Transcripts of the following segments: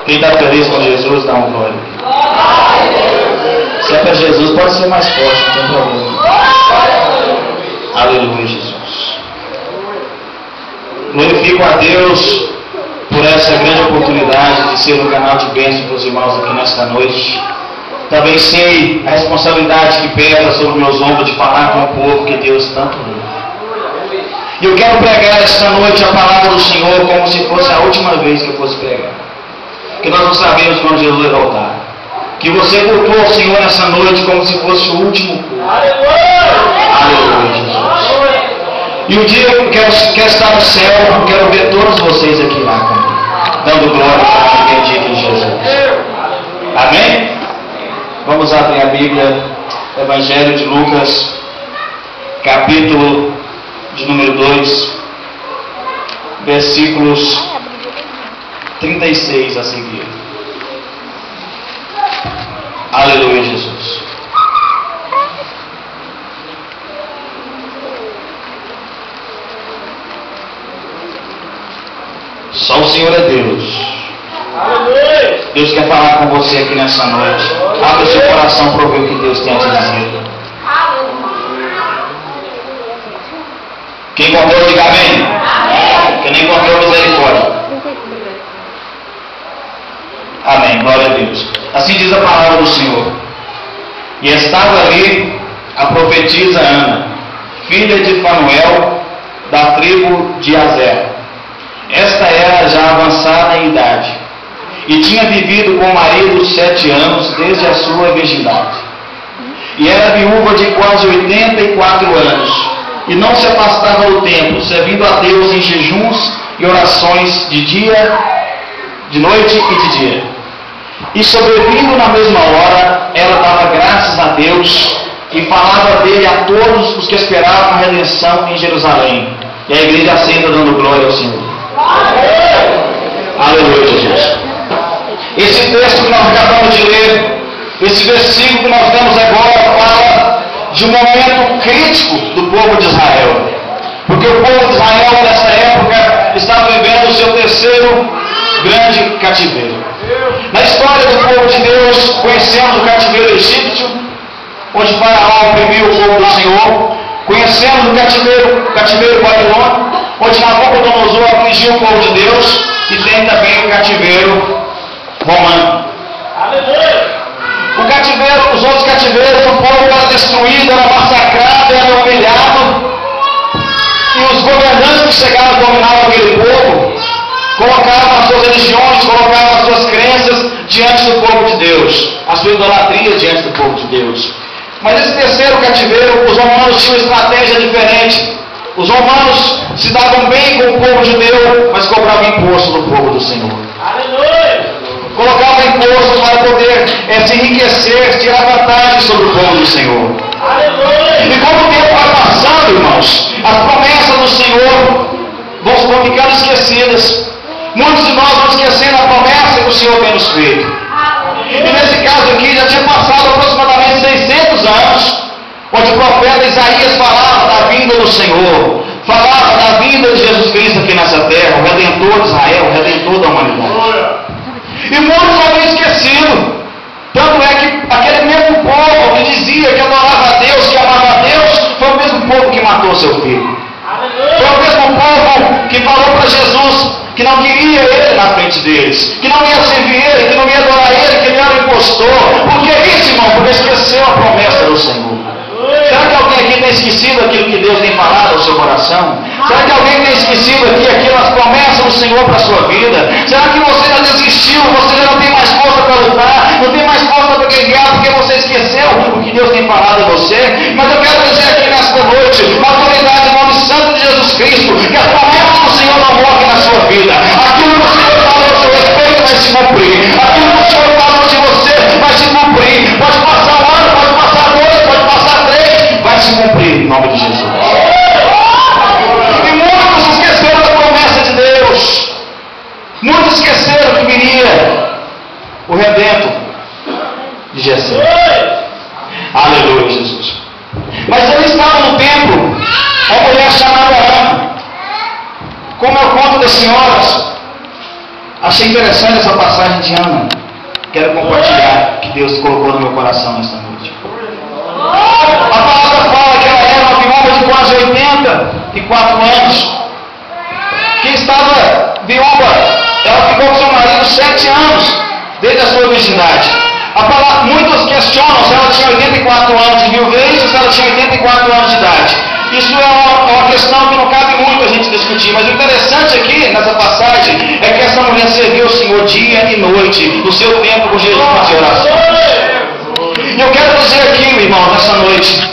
Quem está feliz com Jesus, dá um glória. Se é para Jesus, pode ser mais forte, não tem problema. Aleluia, Jesus. Glorifico a Deus por essa grande oportunidade de ser um canal de bênção para os irmãos aqui nesta noite. Também sei a responsabilidade que pesa sobre meus ombros de falar com o povo que Deus tanto ama. E eu quero pregar esta noite a palavra do Senhor como se fosse a última vez que eu fosse pregar. Que nós não sabemos quando Jesus vai voltar. Que você cultuou ao Senhor nessa noite como se fosse o último culto. Aleluia, Jesus. E um dia eu quero estar no céu, eu quero ver todos vocês aqui lá comigo, dando glória para quem acredita em Jesus. Amém? Vamos abrir a Bíblia, Evangelho de Lucas, capítulo de número 2, versículos 36 a seguir. Aleluia, Jesus. Só o Senhor é Deus. Aleluia. Deus quer falar com você aqui nessa noite. Abre o seu coração para ouvir o que Deus tem a te dizer. Quem encontrou, diga amém. Quem não encontrou, misericórdia. Amém, glória a Deus. Assim diz a palavra do Senhor. E estava ali a profetisa Ana, filha de Fanuel, da tribo de Azer. Esta era já avançada em idade, e tinha vivido com o marido 7 anos desde a sua virgindade. E era viúva de quase 84 anos, e não se afastava do templo, servindo a Deus em jejuns e orações de dia, de noite e de dia. E sobrevindo na mesma hora, ela dava graças a Deus e falava dele a todos os que esperavam a redenção em Jerusalém. E a igreja aceita dando glória ao Senhor. Aleluia, Jesus. Esse texto que nós acabamos de ler, esse versículo que nós temos agora, fala de um momento crítico do povo de Israel. Porque o povo de Israel, nessa época, estava vivendo o seu terceiro grande cativeiro. Na história do povo de Deus, conhecemos o cativeiro egípcio, onde Faraó oprimiu o povo do Senhor. Conhecemos o cativeiro babilônico, onde Nabucodonosor afligiu o povo de Deus. E tem também o cativeiro romano. O cativeiro, os outros cativeiros, o povo era destruído, era massacrado, era humilhado. E os governantes que chegaram dominavam aquele povo, colocaram as suas religiões, colocaram as suas crenças diante do povo de Deus, a sua idolatria diante do povo de Deus. Mas esse terceiro cativeiro, os romanos tinham uma estratégia diferente. Os romanos se davam bem com o povo judeu, mas cobravam imposto do povo do Senhor. Aleluia! Colocavam imposto para poder se enriquecer, tirar vantagem sobre o povo do Senhor. Aleluia! E como o tempo vai passando, irmãos, as promessas do Senhor vão ficando esquecidas. Muitos de nós vão esquecendo a promessa que o Senhor tem nos feito. E nesse caso aqui já tinha passado aproximadamente 600 anos, onde o profeta Isaías falava da vinda do Senhor, falava da vinda de Jesus Cristo aqui nessa terra, o Redentor de Israel, o Redentor da humanidade. E muitos haviam esquecido. Tanto é que aquele mesmo povo que dizia que adorava a Deus, que amava a Deus, foi o mesmo povo que matou seu filho. Foi o mesmo povo que falou para Jesus que não queria ele na frente deles, que não ia servir ele, que não ia adorar ele, que ele era um impostor. Por que isso, irmão? Porque esqueceu a promessa do Senhor. Será que alguém aqui tem esquecido aquilo que Deus tem falado ao seu coração? Será que alguém tem esquecido aqui as promessas do Senhor para a sua vida? Será que você já desistiu? Você já não tem mais força para lutar? Não tem mais força para guerrear porque você esqueceu o que Deus tem falado a você? Mas eu quero dizer aqui nesta noite, na autoridade do nome santo de Jesus Cristo, que as promessas do Senhor não morrem na sua vida. Aquilo que o Senhor falou a seu respeito vai se cumprir. Aquilo que o Senhor falou de você vai se cumprir. Pode passar um ano, pode passar 2, pode passar 3, vai se cumprir em nome de Jesus. E muitos esqueceram da promessa de Deus. Muitos esqueceram que viria o Redentor de Jessé. Aleluia, Jesus. Mas ele estava no templo, uma mulher chamada Ana. Como eu conto das senhoras, achei interessante essa passagem de Ana, quero compartilhar que Deus colocou no meu coração nesta noite. A palavra fala que ela era uma viúva de quase 84 anos, que estava viúva, ela ficou com seu marido 7 anos, desde a sua virgindade. Muitos questionam se ela tinha 84 anos de viuvez ou se ela tinha 84 anos de idade. Isso é uma questão que não cabe muito a gente discutir, mas o interessante aqui, nessa passagem, é que essa mulher serviu o Senhor dia e noite, no seu tempo com jejum e oração. E eu quero dizer aqui, meu irmão, nessa noite,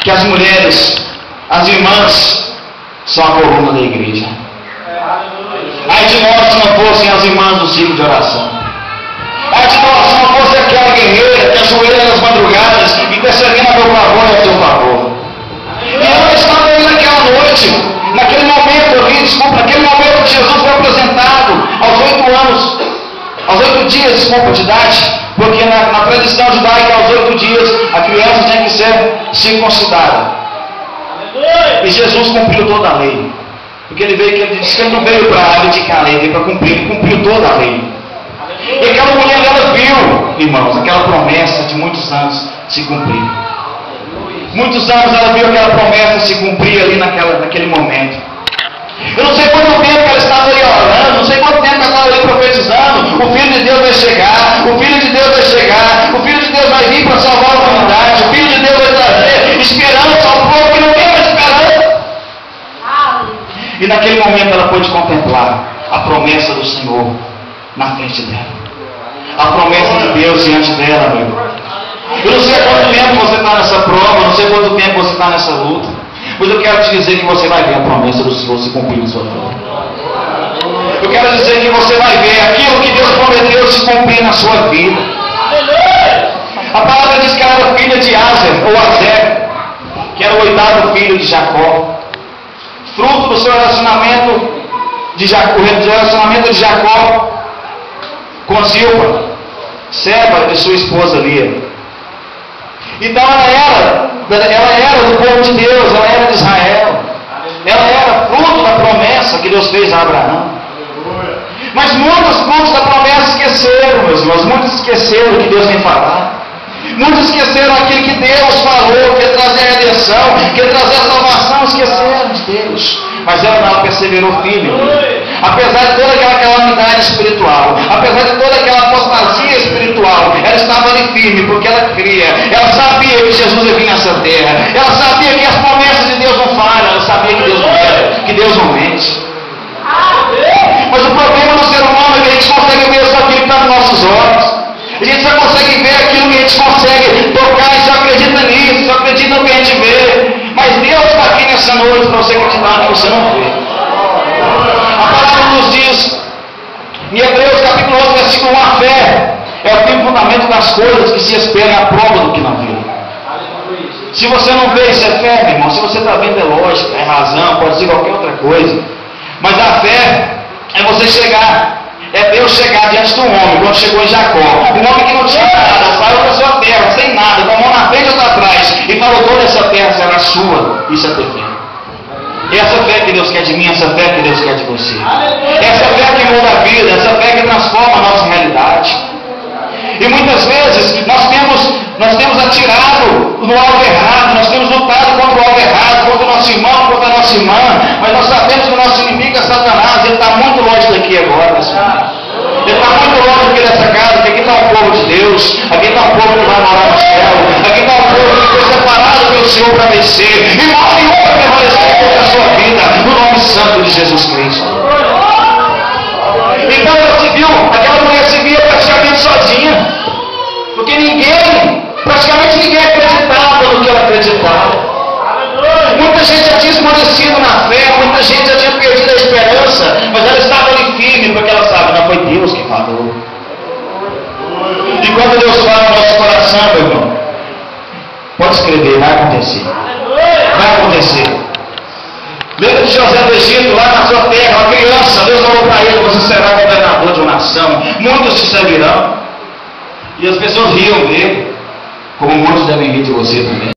que as mulheres, as irmãs, são a coluna da igreja. Ai de nós se não fossem as irmãs do ciclo de oração. Ai de nós se não fosse aquela guerreira que ajoelha nas madrugadas e perseguindo a meu favor e a teu favor. E ela estava aí naquela noite, naquele momento que Jesus foi apresentado aos 8 dias, de idade, porque na tradição judaica, aos 8 dias, a criança tinha que ser circuncidada. E Jesus cumpriu toda a lei. Porque ele disse que ele não veio para abdicar a lei, veio para cumprir, ele cumpriu toda a lei. E aquela mulher, ela viu, irmãos, aquela promessa de muitos anos se cumprir. Muitos anos ela viu aquela promessa se cumprir ali naquele momento. Eu não sei quanto tempo ela estava ali orando, não sei quanto tempo ela estava ali profetizando. O Filho de Deus vai chegar, o Filho de Deus vai chegar, o Filho de Deus vai vir para salvar a humanidade, o Filho de Deus vai trazer esperança ao povo que não tem mais esperança. E naquele momento ela pôde contemplar a promessa do Senhor na frente dela. A promessa de Deus diante dela, meu irmão. Eu não sei há quanto tempo você está nessa prova, eu não sei quanto tempo você está nessa luta, mas eu quero te dizer que você vai ver a promessa do Senhor se cumprir na sua vida. Eu quero dizer que você vai ver aquilo que Deus prometeu se cumprir na sua vida. A palavra diz que ela era filha de Azer, que era o 8º filho de Jacó. Fruto do seu relacionamento de Jacó com Zilpa, serva de sua esposa Lia. Então ela era do povo de Deus, ela era de Israel. Ela era fruto da promessa que Deus fez a Abraão. Mas muitos frutos da promessa esqueceram, meus irmãos. Muitos esqueceram o que Deus tem falado. Muitos esqueceram aquilo que Deus falou, que é trazer a redenção, que é trazer a salvação. Esqueceram de Deus. Mas ela perseverou firme. Apesar de toda aquela calamidade espiritual, apesar de toda aquela apostasia espiritual, ela estava ali firme, porque ela cria. Ela sabia que Jesus ia vir nessa terra. Ela sabia que as promessas de Deus não falham. Ela sabia que Deus não erra, que Deus não mente. Mas o problema do ser humano é que a gente consegue ver só aquilo que está nos nossos olhos. A gente só consegue ver aquilo que a gente consegue tocar e só acredita nisso, só acredita no que a gente vê. Mas Deus está aqui nessa noite para você acreditar no que você não vê. A palavra nos diz, em Hebreus capítulo 11, versículo 1, a fé é o firme fundamento das coisas que se esperam, a prova do que não vê. Se você não vê, isso é fé, meu irmão. Se você está vendo, é lógica, é razão, pode ser qualquer outra coisa. Mas a fé é você chegar. É Deus chegar diante do homem, quando chegou em Jacó. Um homem que não tinha nada, saiu da sua terra, sem nada, com a mão na frente e outra atrás, e falou: toda essa terra será sua. Isso é ter fé. Essa fé que Deus quer de mim, essa fé que Deus quer de você. Essa fé que muda a vida, essa fé que transforma a nossa realidade. E muitas vezes nós temos atirado no alvo errado, nós temos lutado contra o alvo errado, contra o nosso irmão, contra a nossa irmã, mas nós sabemos que o nosso inimigo é Satanás, ele está muito longe daqui agora, pessoal. Ele está muito longe aqui dessa casa, que aqui está o povo de Deus, aqui está o povo que vai morar no céu, aqui está o povo que foi separado pelo Senhor para vencer, e mal nenhum vai prevalecer contra a sua vida, no nome santo de Jesus Cristo. Então ela se viu, aquela mulher se via praticamente sozinha, porque praticamente ninguém acreditava no que ela acreditava. Muita gente já tinha esmorecido na fé, muita gente já tinha perdido a esperança, mas ela estava ali firme, porque ela sabe, não foi Deus que falou. E quando Deus fala no nosso coração, meu irmão, pode escrever, vai acontecer. Vai acontecer. Lembra de José do Egito, lá na sua terra, uma criança, Deus falou para ele: você será governador de uma nação, muitos te servirão. E as pessoas riam dele, como muitos devem rir de você também.